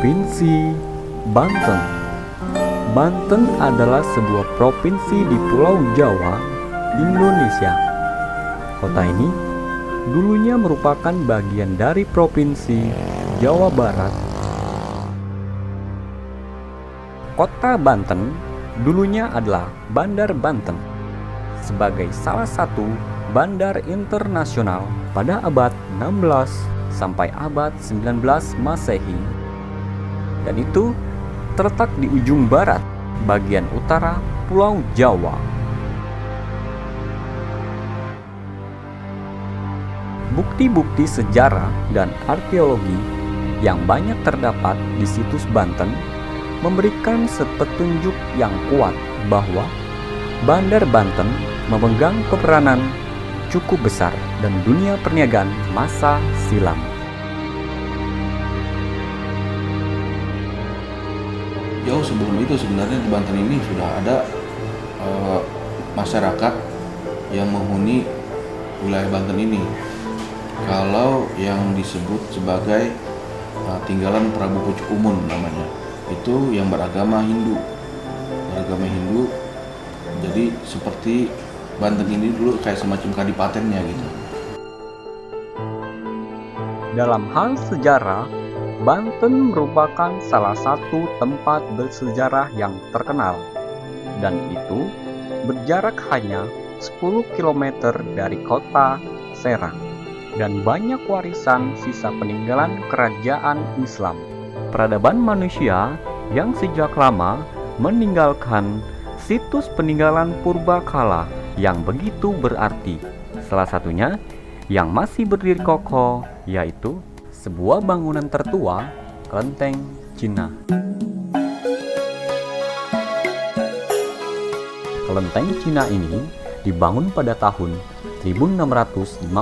Provinsi Banten. Banten adalah sebuah provinsi di Pulau Jawa, Indonesia. Kota ini dulunya merupakan bagian dari Provinsi Jawa Barat. Kota Banten dulunya adalah Bandar Banten sebagai salah satu bandar internasional pada abad 16 sampai abad 19 Masehi. Dan itu terletak di ujung barat bagian utara Pulau Jawa. Bukti-bukti sejarah dan arkeologi yang banyak terdapat di situs Banten memberikan petunjuk yang kuat bahwa Bandar Banten memegang peranan cukup besar dan dunia perniagaan masa silam. Jauh sebelum itu sebenarnya di Banten ini sudah ada masyarakat yang menghuni wilayah Banten ini. Kalau yang disebut sebagai tinggalan Prabu Pucuk Umun namanya, itu yang beragama Hindu. Jadi seperti Banten ini dulu kayak semacam kadipatennya gitu. Dalam hal sejarah, Banten merupakan salah satu tempat bersejarah yang terkenal, dan itu berjarak hanya 10 km dari kota Serang, dan banyak warisan sisa peninggalan kerajaan Islam. Peradaban manusia yang sejak lama meninggalkan situs peninggalan purbakala yang begitu berarti. Salah satunya yang masih berdiri kokoh yaitu sebuah bangunan tertua, Kelenteng Cina. Kelenteng Cina ini dibangun pada tahun 1652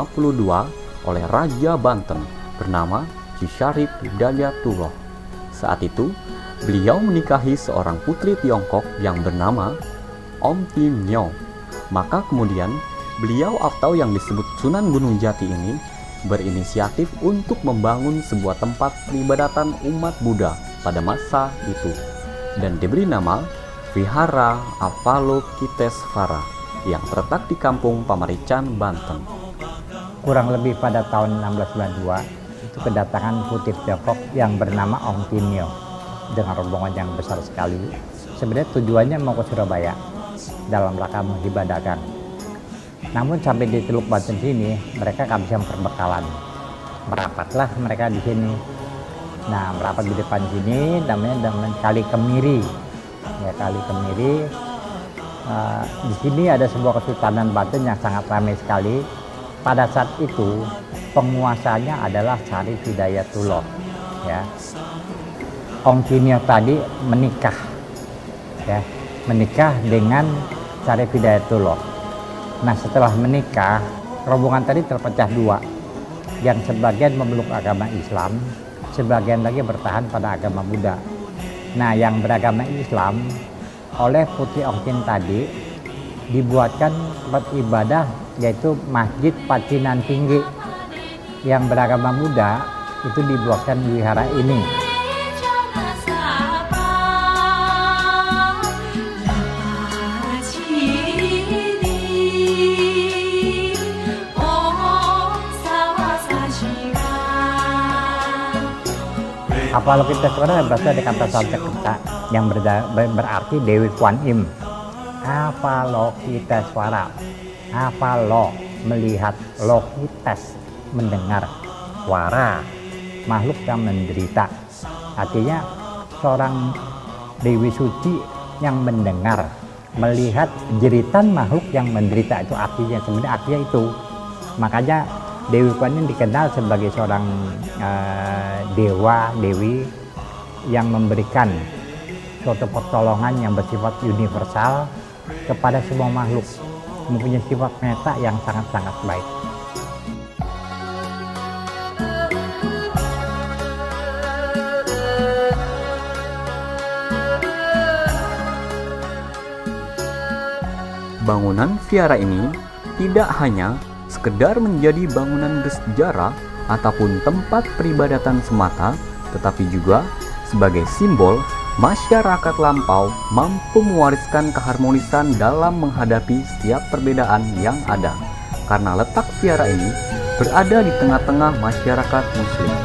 oleh Raja Banten bernama Ki Syarif Hidayatullah. Saat itu, beliau menikahi seorang putri Tiongkok yang bernama Om Tin Nyo. Maka kemudian beliau atau yang disebut Sunan Gunung Jati ini berinisiatif untuk membangun sebuah tempat peribadatan umat Buddha pada masa itu dan diberi nama Vihara Avalokitesvara yang terletak di Kampung Pamarican, Banten. Kurang lebih pada tahun 1692 itu kedatangan putri Tiongkok yang bernama Ong Tinyo dengan rombongan yang besar sekali. Sebenarnya tujuannya mau ke Surabaya dalam rangka mengibadahkan. Namun sampai di Teluk Banten sini mereka kehabisan perbekalan. Merapatlah mereka di sini. Nah, merapat di depan sini namanya dengan Kali Kemiri. Ya, Kali Kemiri. Di sini ada sebuah kesultanan Banten yang sangat ramai sekali. Pada saat itu penguasanya adalah Syarif Hidayatullah. Ya. Ong Tinyo tadi menikah, ya, menikah dengan Syarif Hidayatullah. Nah, setelah menikah, rombongan tadi terpecah dua. Yang sebagian memeluk agama Islam, sebagian lagi bertahan pada agama Buddha. Nah, yang beragama Islam oleh Putri Ong Tin tadi dibuatkan tempat ibadah yaitu Masjid Pacinan Tinggi. Yang beragama Buddha itu dibuatkan wihara ini. Avalokitesvara berasal dari kata Sanskerta yang berarti Dewi Kuan Im. Avalokitesvara, Avalo melihat, lokites mendengar, wara makhluk yang menderita. Artinya seorang Dewi Suci yang mendengar, melihat jeritan makhluk yang menderita, itu artinya, sebenarnya artinya itu. Makanya Dewi Kuan Im dikenal sebagai seorang dewi yang memberikan suatu pertolongan yang bersifat universal kepada semua makhluk, mempunyai sifat meta yang sangat-sangat baik. Bangunan vihara ini tidak hanya sekedar menjadi bangunan bersejarah ataupun tempat peribadatan semata, tetapi juga Sebagai simbol, masyarakat lampau mampu mewariskan keharmonisan dalam menghadapi setiap perbedaan yang ada, karena letak vihara ini berada di tengah-tengah masyarakat Muslim.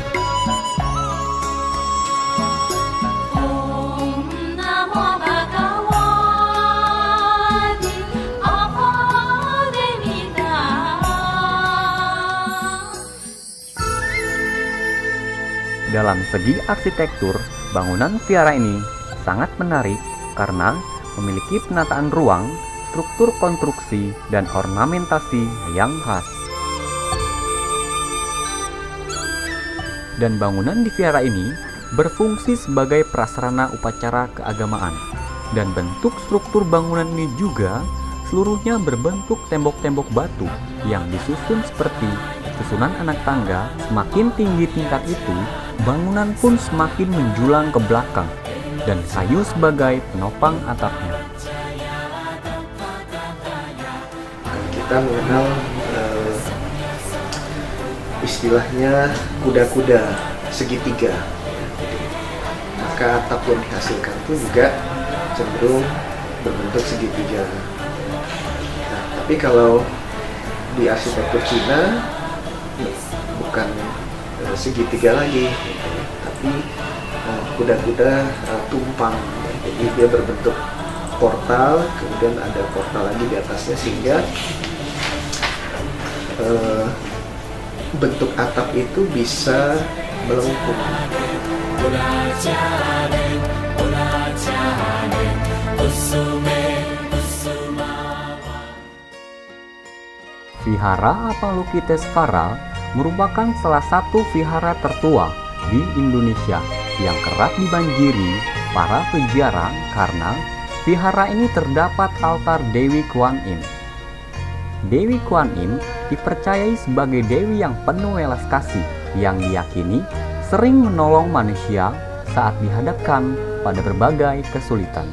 Dalam segi arsitektur, bangunan vihara ini sangat menarik karena memiliki penataan ruang, struktur konstruksi, dan ornamentasi yang khas. Dan bangunan di vihara ini berfungsi sebagai prasarana upacara keagamaan. Dan bentuk struktur bangunan ini juga seluruhnya berbentuk tembok-tembok batu yang disusun seperti susunan anak tangga. Semakin tinggi tingkat itu, bangunan pun semakin menjulang ke belakang, dan kayu sebagai penopang atapnya. Kita mengenal istilahnya kuda-kuda segitiga. Maka atap yang dihasilkan pun juga cenderung berbentuk segitiga. Nah, tapi kalau di arsitektur Cina bukan segitiga lagi, tapi kuda-kuda tumpang. Jadi dia berbentuk portal, kemudian ada portal lagi di atasnya, sehingga bentuk atap itu bisa melengkung. Vihara Avalokitesvara merupakan salah satu vihara tertua di Indonesia yang kerap dibanjiri para peziarah karena vihara ini terdapat altar Dewi Kuan Im. Dewi Kuan Im dipercayai sebagai dewi yang penuh welas kasih yang diyakini sering menolong manusia saat dihadapkan pada berbagai kesulitan.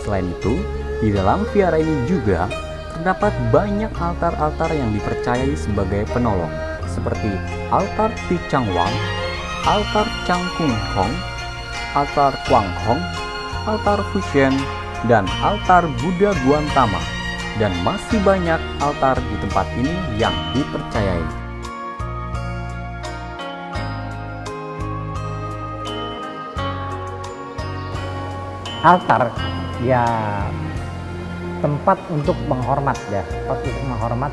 Selain itu, di dalam vihara ini juga terdapat banyak altar-altar yang dipercayai sebagai penolong, seperti altar Ti Chang Wang, altar Chang Kung Hong, altar Quang Hong, altar Fushen, dan altar Buddha Guantama. Dan masih banyak altar di tempat ini yang dipercayai. Altar ya tempat untuk menghormat ya, tempat untuk menghormat,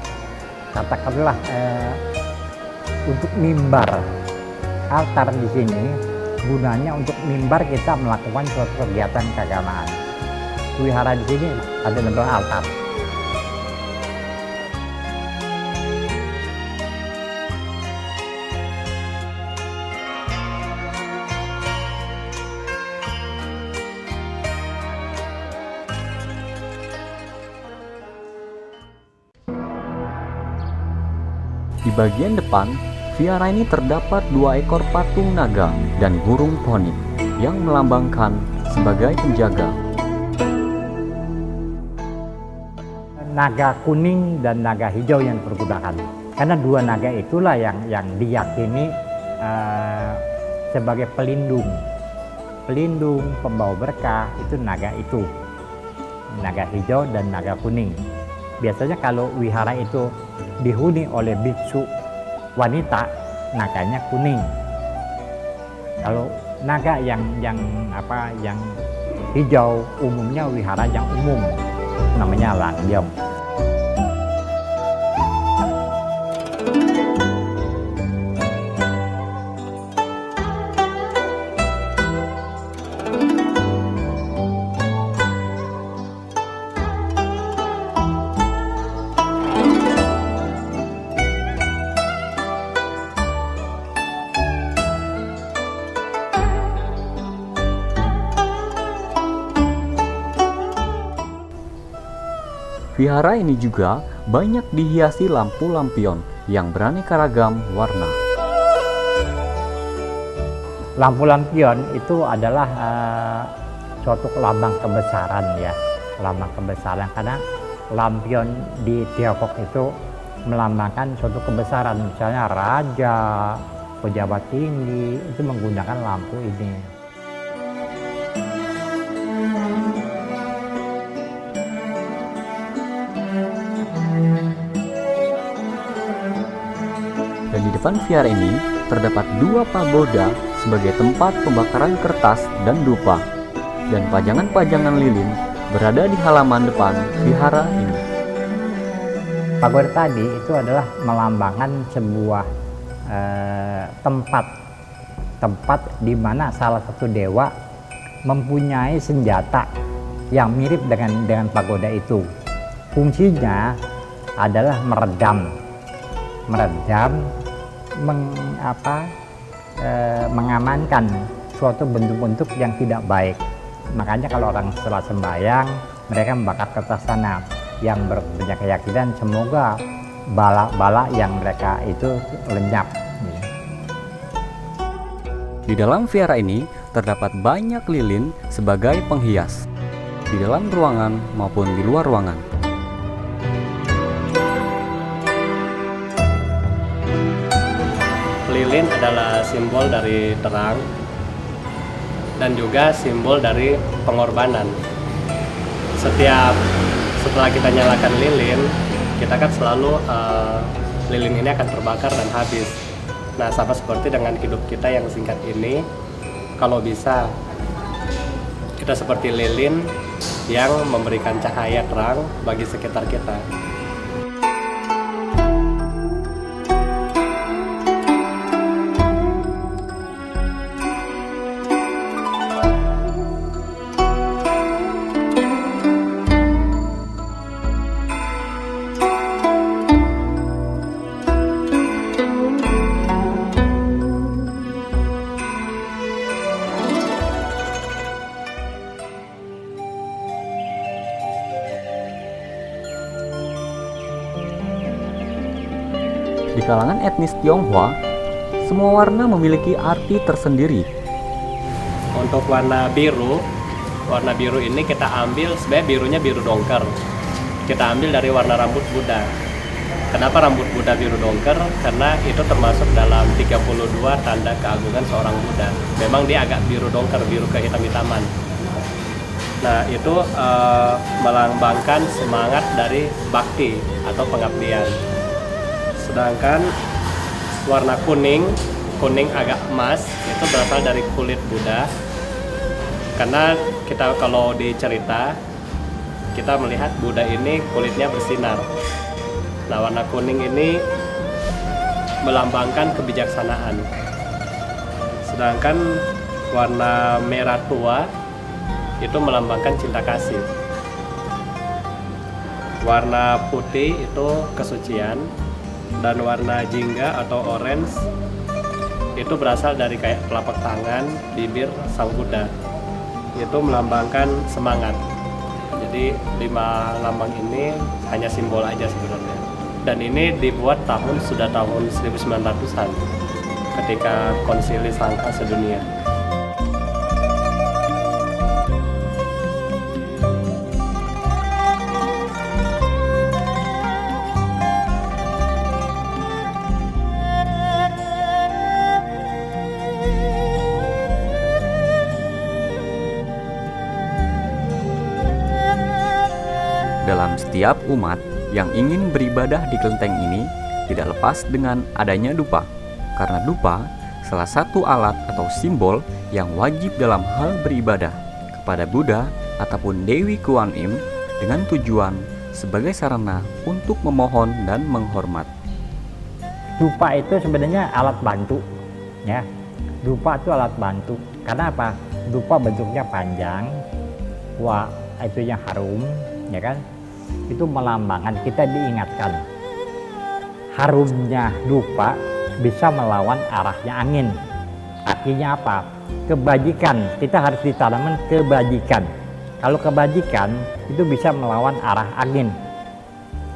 katakanlah untuk mimbar. Altar di sini gunanya untuk mimbar kita melakukan suatu kegiatan keagamaan. Wihara di sini ada namanya altar. Di bagian depan, vihara ini terdapat 2 ekor patung naga dan burung poni yang melambangkan sebagai penjaga. Naga kuning dan naga hijau yang dipergunakan. Karena 2 naga itulah yang diyakini sebagai pelindung, pembawa berkah, itu naga itu. Naga hijau dan naga kuning. Biasanya kalau wihara itu dihuni oleh biksu wanita, naganya kuning. Kalau naga yang hijau, umumnya wihara yang umum, namanya langyong. Vihara ini juga banyak dihiasi lampu lampion yang beraneka ragam warna. Lampu lampion itu adalah suatu lambang kebesaran ya, lambang kebesaran, karena lampion di Tiongkok itu melambangkan suatu kebesaran, misalnya raja, pejabat tinggi itu menggunakan lampu ini. Dan di depan vihara ini terdapat 2 pagoda sebagai tempat pembakaran kertas dan dupa. Dan pajangan-pajangan lilin berada di halaman depan vihara ini. Pagoda tadi itu adalah melambangkan sebuah tempat di mana salah satu dewa mempunyai senjata yang mirip dengan pagoda itu. Fungsinya adalah meredam, mengamankan suatu bentuk-bentuk yang tidak baik. Makanya kalau orang setelah sembahyang, mereka membakar kertas sana yang punya keyakinan semoga bala-bala yang mereka itu lenyap. Di dalam vihara ini terdapat banyak lilin sebagai penghias, di dalam ruangan maupun di luar ruangan. Lilin adalah simbol dari terang dan juga simbol dari pengorbanan. Setelah kita nyalakan lilin, kita kan selalu lilin ini akan terbakar dan habis. Nah, sama seperti dengan hidup kita yang singkat ini, kalau bisa kita seperti lilin yang memberikan cahaya terang bagi sekitar kita. Di kalangan etnis Tionghoa, semua warna memiliki arti tersendiri. Untuk warna biru ini kita ambil, sebenarnya birunya biru dongker. Kita ambil dari warna rambut Buddha. Kenapa rambut Buddha biru dongker? Karena itu termasuk dalam 32 tanda keagungan seorang Buddha. Memang dia agak biru dongker, biru kehitam-hitaman. Nah, itu melambangkan semangat dari bakti atau pengabdian. Sedangkan warna kuning agak emas itu berasal dari kulit Buddha. Karena kita kalau dicerita, kita melihat Buddha ini kulitnya bersinar. Nah, warna kuning ini melambangkan kebijaksanaan. Sedangkan warna merah tua itu melambangkan cinta kasih. Warna putih itu kesucian. Dan warna jingga atau orange itu berasal dari kayak telapak tangan, bibir sang Buddha. Itu melambangkan semangat. Jadi 5 lambang ini hanya simbol aja sebenarnya. Dan ini dibuat sudah tahun 1900-an ketika Konsili Sangha Sedunia. Dalam setiap umat yang ingin beribadah di kelenteng ini tidak lepas dengan adanya dupa, karena dupa salah satu alat atau simbol yang wajib dalam hal beribadah kepada Buddha ataupun Dewi Kuan Im dengan tujuan sebagai sarana untuk memohon dan menghormat. Dupa itu sebenarnya alat bantu, ya. Dupa itu alat bantu. Karena apa? Dupa bentuknya panjang, itu yang harum, ya kan? Itu melambangkan, kita diingatkan harumnya dupa bisa melawan arahnya angin. Artinya apa? Kebajikan, kita harus ditanamkan kebajikan. Kalau kebajikan itu bisa melawan arah angin,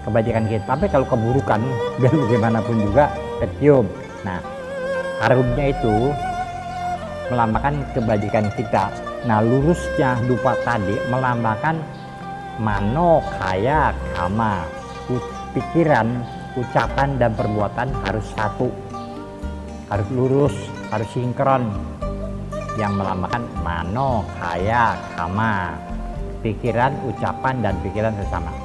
kebajikan kita. Tapi kalau keburukan, biar bagaimanapun juga kecium. Nah, harumnya itu melambangkan kebajikan kita. Nah, lurusnya dupa tadi melambangkan mano, kaya, kama. Pikiran, ucapan, dan perbuatan harus satu. harus lurus, harus sinkron, yang melambangkan mano, kaya, kama, pikiran, ucapan, dan pikiran sesama.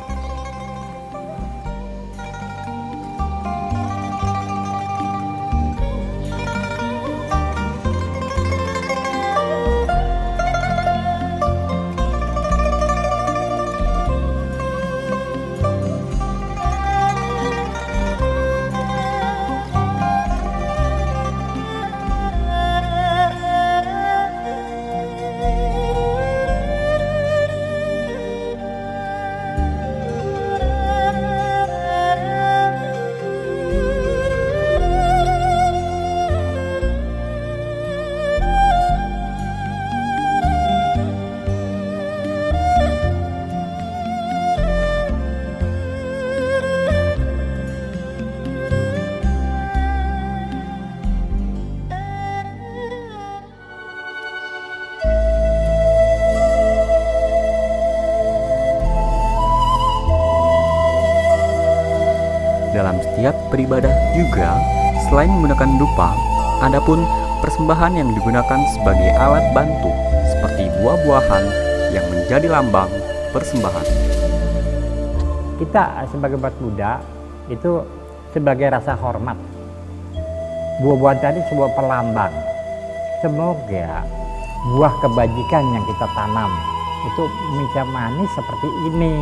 Dalam setiap beribadah juga, selain menggunakan dupa, ada pun persembahan yang digunakan sebagai alat bantu, seperti buah-buahan yang menjadi lambang persembahan. Kita sebagai umat Buddha itu sebagai rasa hormat. Buah-buahan tadi sebuah perlambang. Semoga buah kebajikan yang kita tanam itu bisa manis seperti ini.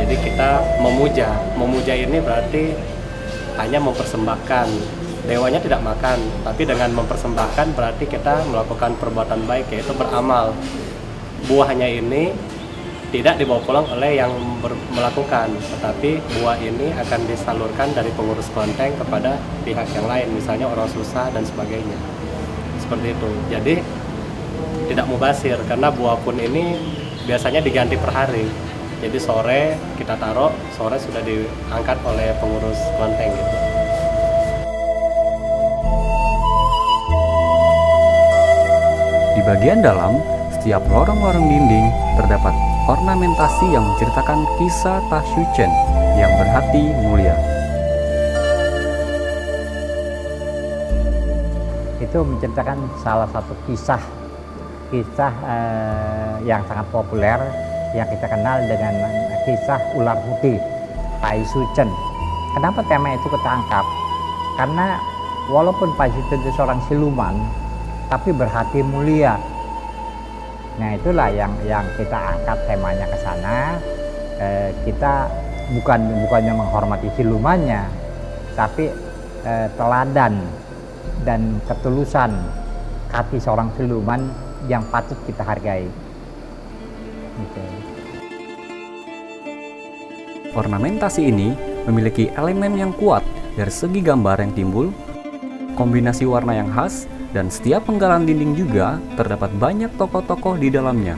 Jadi kita memuja ini berarti hanya mempersembahkan. Dewanya tidak makan, tapi dengan mempersembahkan berarti kita melakukan perbuatan baik, yaitu beramal. Buahnya ini tidak dibawa pulang oleh yang melakukan, tetapi buah ini akan disalurkan dari pengurus kelenteng kepada pihak yang lain, misalnya orang susah dan sebagainya. Seperti itu. Jadi tidak mubazir, karena buah pun ini biasanya diganti per hari. Jadi sore kita taruh, sore sudah diangkat oleh pengurus kelenteng gitu. Di bagian dalam, setiap lorong-lorong dinding terdapat ornamentasi yang menceritakan kisah Tasyuchen yang berhati mulia. Itu menceritakan salah satu kisah yang sangat populer yang kita kenal dengan kisah ular putih, Tasyuchen. Kenapa tema itu kita angkat? Karena walaupun Tasyuchen itu seorang siluman, tapi berhati mulia. Nah itulah yang kita angkat temanya ke sana. Kita bukannya menghormati silumannya, tapi teladan dan ketulusan hati seorang siluman yang patut kita hargai. Gitu. Ornamentasi ini memiliki elemen yang kuat dari segi gambar yang timbul, kombinasi warna yang khas, dan setiap penggalan dinding juga terdapat banyak tokoh-tokoh di dalamnya.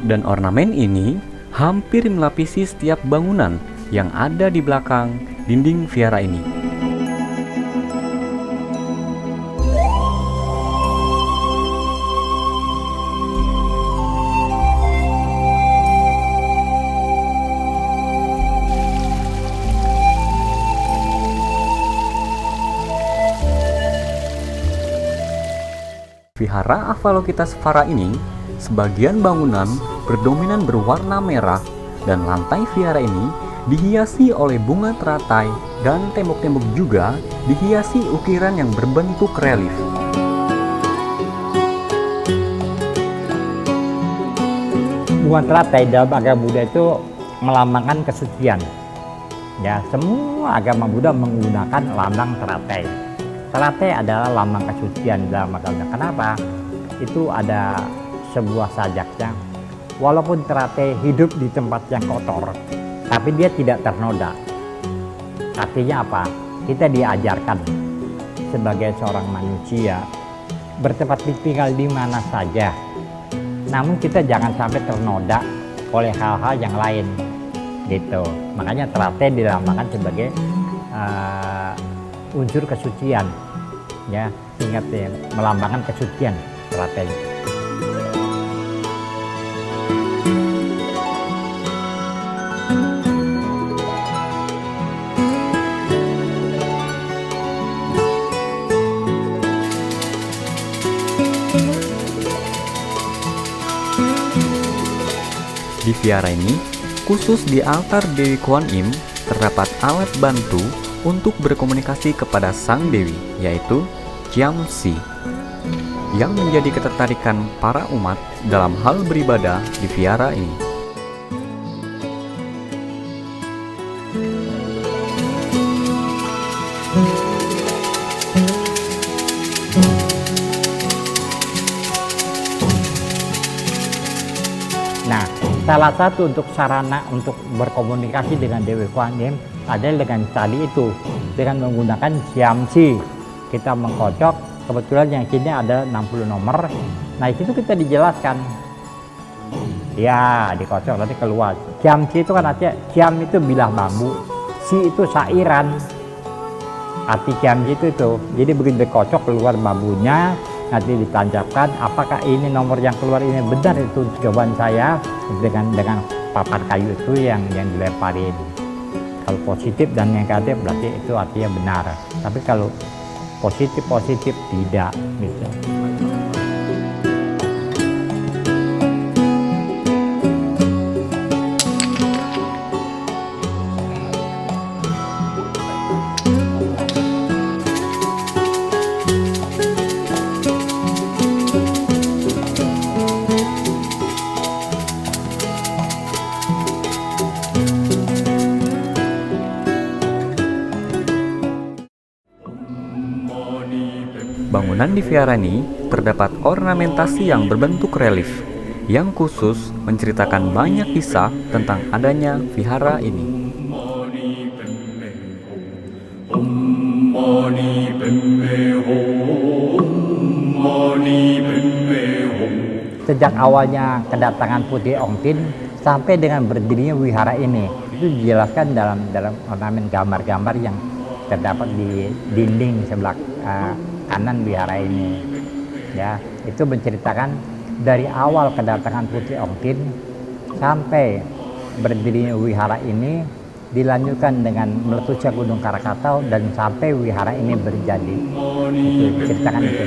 Dan ornamen ini hampir melapisi setiap bangunan yang ada di belakang dinding vihara ini. Vihara Avalokitesvara ini, sebagian bangunan berdominan berwarna merah dan lantai vihara ini dihiasi oleh bunga teratai dan tembok-tembok juga dihiasi ukiran yang berbentuk relief. Bunga teratai dalam agama Buddha itu melambangkan kesucian. Ya, semua agama Buddha menggunakan lambang teratai. Teratai adalah lambang kesucian dalam agama. Kenapa? Itu ada sebuah sajaknya. Walaupun teratai hidup di tempat yang kotor, tapi dia tidak ternoda. Artinya apa? Kita diajarkan sebagai seorang manusia bertempat tinggal di mana saja. Namun kita jangan sampai ternoda oleh hal-hal yang lain. Gitu. Makanya teratai dilambangkan sebagai unsur kesucian, ya. ingat ya, melambangkan kesucian telaten. Di vihara ini, khusus di altar Dewi Kuan Im, terdapat alat bantu untuk berkomunikasi kepada Sang Dewi, yaitu Jiamsi, yang menjadi ketertarikan para umat dalam hal beribadah di vihara ini. Nah, salah satu untuk sarana untuk berkomunikasi dengan Dewi Kuan Im adalah dengan tali itu, dengan menggunakan Jiamsi. Kita mengkocok, kebetulan yang sini ada 60 nomor. Nah, itu kita dijelaskan. Ya, dikocok nanti keluar. Jiamsi itu kan artinya, Jiam itu bilah bambu, Si itu sairan. Arti Jiamsi itu. Jadi begitu dikocok keluar bambunya, nanti ditancapkan apakah ini nomor yang keluar ini benar itu jawaban saya dengan papan kayu itu yang dilemparin. Kalau positif dan negatif berarti itu artinya benar, tapi kalau positif tidak gitu. Bangunan di vihara ini terdapat ornamentasi yang berbentuk relief, yang khusus menceritakan banyak kisah tentang adanya vihara ini. Sejak awalnya kedatangan Putri Ongtin sampai dengan berdirinya wihara ini, itu dijelaskan dalam ornamen gambar-gambar yang terdapat di dinding sebelah kanan wihara ini. Ya, itu menceritakan dari awal kedatangan Putri Ongtin sampai berdirinya wihara ini, dilanjutkan dengan meletusnya Gunung Krakatau dan sampai wihara ini berjadi. Itu diceritakan itu.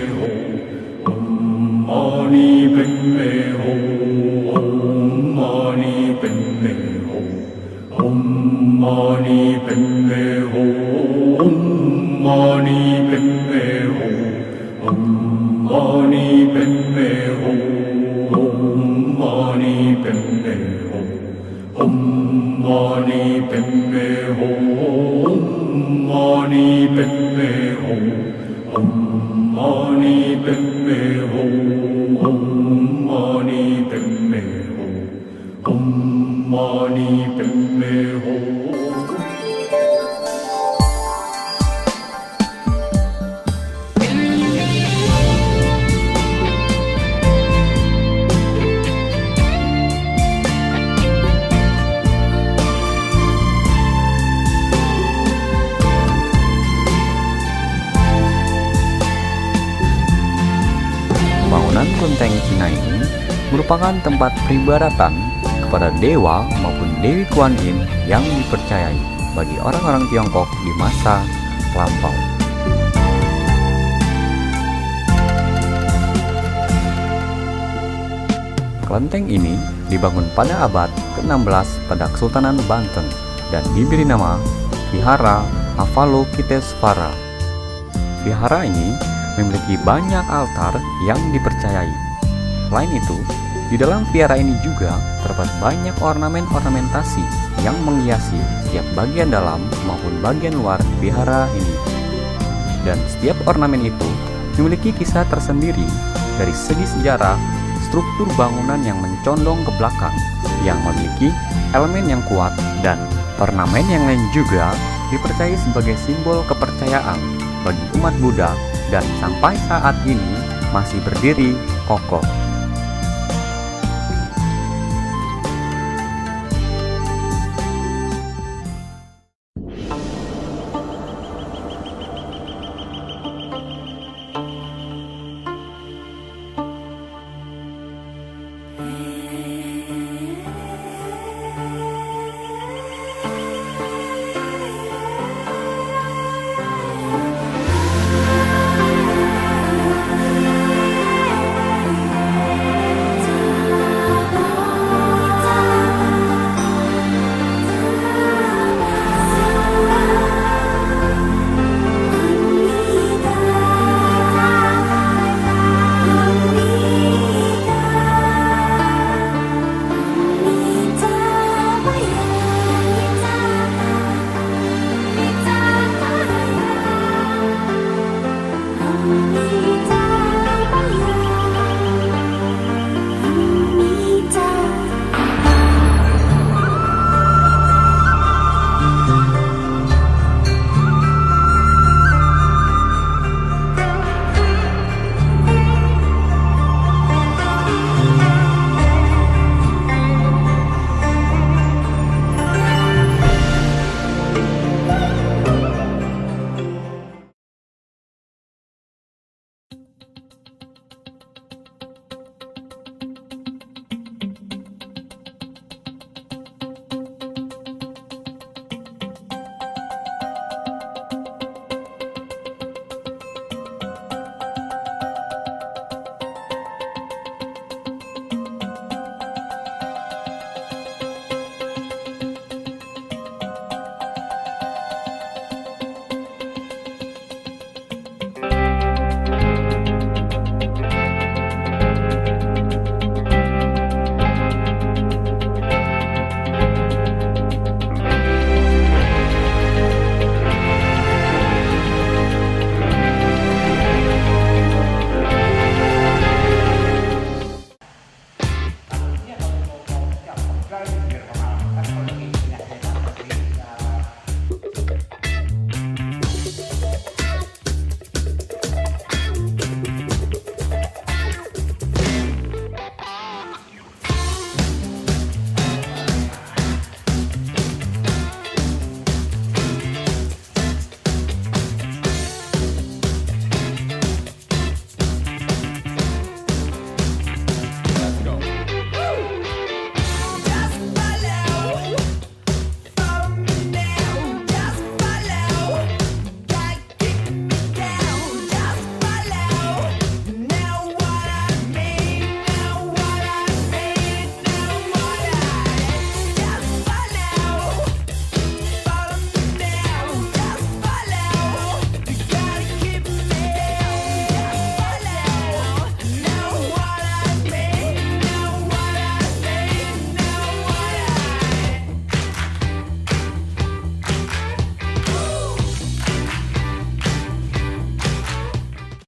Bangunan kelenteng Cina ini merupakan tempat peribadatan kepada dewa maupun Dewi Kuan Im yang dipercayai bagi orang-orang Tiongkok di masa lampau. Kelenteng ini dibangun pada abad ke-16 pada Kesultanan Banten dan diberi nama Vihara Avalokitesvara. Vihara ini memiliki banyak altar yang dipercayai. Selain itu, di dalam vihara ini juga terdapat banyak ornamen-ornamentasi yang menghiasi setiap bagian dalam maupun bagian luar vihara ini. Dan setiap ornamen itu memiliki kisah tersendiri dari segi sejarah, struktur bangunan yang mencondong ke belakang, yang memiliki elemen yang kuat, dan ornamen yang lain juga dipercayai sebagai simbol kepercayaan bagi umat Buddha dan sampai saat ini masih berdiri kokoh.